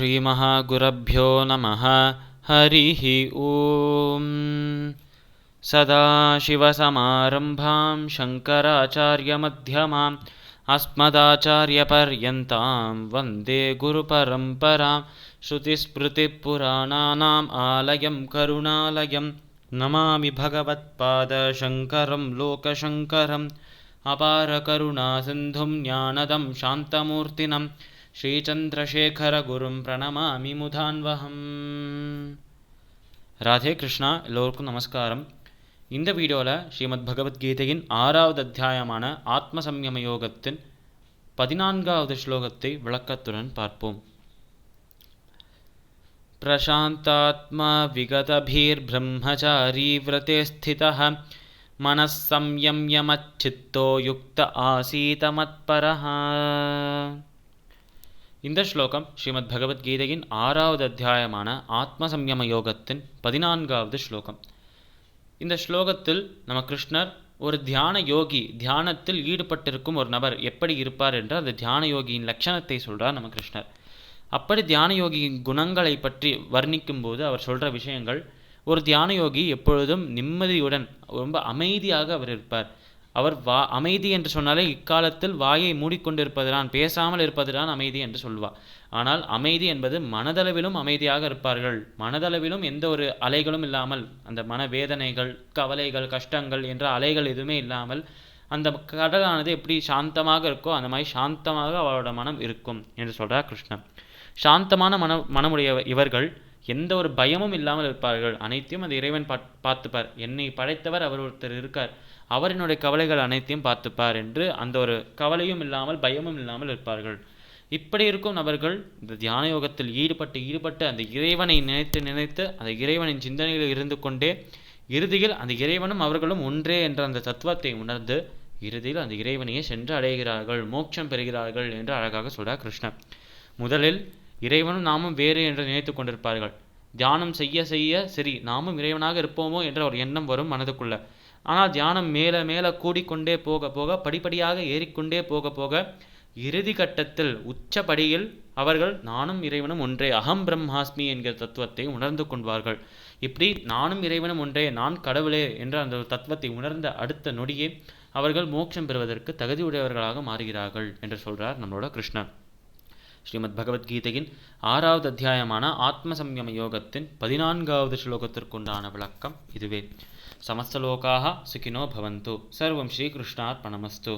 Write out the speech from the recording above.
श्रीमहागुरभ्यो नमः। हरिः ॐ। सदाशिवसमारम्भां शङ्कराचार्यमध्यमाम् अस्मदाचार्यपर्यन्तां वन्दे गुरुपरम्परां। श्रुतिस्मृतिपुराणानाम् आलयं करुणालयं नमामि भगवत्पादशङ्करं लोकशङ्करम्। अपारकरुणासिन्धुं ज्ञानदं शान्तमूर्तिनं श्रीचन्द्रशेखरगुरुं प्रणमामि मुदान्वहम्. ராதே கிருஷ்ணா. எல்லோருக்கும் நமஸ்காரம். இந்த வீடியோவில் ஸ்ரீமத் பகவத்கீதையின் 6வது அத்தியாயமான ஆத்ம சம்யம யோகத்தின் 14வது ஸ்லோகத்தை விளக்கத்துடன் பார்ப்போம். பிரசாந்தாத்மா விகதபீர் பிரம்மச்சாரி விரதே ஸ்திதः மனஸ் சம்யம்ய மச்சித்தோ யுக்த ஆசீத மத்பரஹ. இந்த ஸ்லோகம் ஸ்ரீமத் பகவத்கீதையின் 6வது அத்தியாயமான ஆத்ம சம்யம யோகத்தின் 14வது ஸ்லோகம். இந்த ஸ்லோகத்தில் நம்ம கிருஷ்ணர் ஒரு தியான யோகி, தியானத்தில் ஈடுபட்டிருக்கும் ஒரு நபர் எப்படி இருப்பார் என்று அந்த தியான யோகியின் லட்சணத்தை சொல்கிறார் நம்ம கிருஷ்ணர். அப்படி தியான யோகியின் குணங்களை பற்றி வர்ணிக்கும் போது அவர் சொல்கிற விஷயங்கள், ஒரு தியான யோகி எப்பொழுதும் நிம்மதியுடன் ரொம்ப அமைதியாக அவர் இருப்பார். அவர் அமைதி என்று சொன்னாலே இக்காலத்தில் வாயை மூடிக்கொண்டிருப்பதுதான், பேசாமல் இருப்பதுதான் அமைதி என்று சொல்வார். ஆனால் அமைதி என்பது மனதளவிலும் அமைதியாக இருப்பார்கள். மனதளவிலும் எந்த ஒரு அலைகளும் இல்லாமல், அந்த மனவேதனைகள், கவலைகள், கஷ்டங்கள் என்ற அலைகள் எதுவுமே இல்லாமல் அந்த கடலானது எப்படி சாந்தமாக இருக்கோ அந்த மாதிரி சாந்தமாக அவரோட மனம் இருக்கும் என்று சொல்கிறார் கிருஷ்ணன். சாந்தமான மனமுடைய இவர்கள் எந்த ஒரு பயமும் இல்லாமல் இருப்பார்கள். அனைத்தையும் அந்த இறைவன் பார்த்துப்பார். என்னை படைத்தவர் அவர் ஒருத்தர் இருக்கார், அவர் என்னுடைய கவலைகள் அனைத்தையும் பார்த்துப்பார் என்று அந்த ஒரு கவலையும் இல்லாமல் பயமும் இல்லாமல் இருப்பார்கள். இப்படி இருக்கும் நபர்கள் இந்த தியான யோகத்தில் ஈடுபட்டு அந்த இறைவனை நினைத்து அந்த இறைவனின் சிந்தனையில் இருந்து கொண்டே இறுதியில் அந்த இறைவனும் அவர்களும் ஒன்றே என்ற அந்த தத்துவத்தை உணர்ந்து இறுதியில் அந்த இறைவனையே சென்று அடைகிறார்கள், மோட்சம் பெறுகிறார்கள் என்று அழகாக சொல்கிறார் கிருஷ்ணன். முதலில் இறைவனும் நாமும் வேறு என்று நினைத்து கொண்டிருப்பார்கள். தியானம் செய்ய செய்ய சரி நாமும் இறைவனாக இருப்போமோ என்ற ஒரு எண்ணம் வரும் மனதுக்குள்ள. ஆனால் தியானம் மேலே மேலே கூடிக்கொண்டே போக போக, படிப்படியாக ஏறிக்கொண்டே போக போக இறுதி கட்டத்தில் உச்சப்படியில் அவர்கள் நானும் இறைவனும் ஒன்றே, அகம் பிரம்மாஸ்மி என்கிற தத்துவத்தை உணர்ந்து கொள்வார்கள். இப்படி நானும் இறைவனும் ஒன்றே, நான் கடவுளே என்ற அந்த தத்துவத்தை உணர்ந்த அடுத்த நொடியே அவர்கள் மோட்சம் பெறுவதற்கு தகுதியுடையவர்களாக மாறுகிறார்கள் என்று சொல்கிறார் நம்மளோட கிருஷ்ணர். ஸ்ரீமத் பகவத்கீதையின் 6வது அத்தியாயமான ஆத்ம சம்யம யோகத்தின் 14வது ஸ்லோகத்திற்குண்டான விளக்கம் இதுவே. சமஸ்தலோகாः சுகினோ பவந்து. சர்வம் ஸ்ரீகிருஷ்ணார்ப்பணமஸ்து.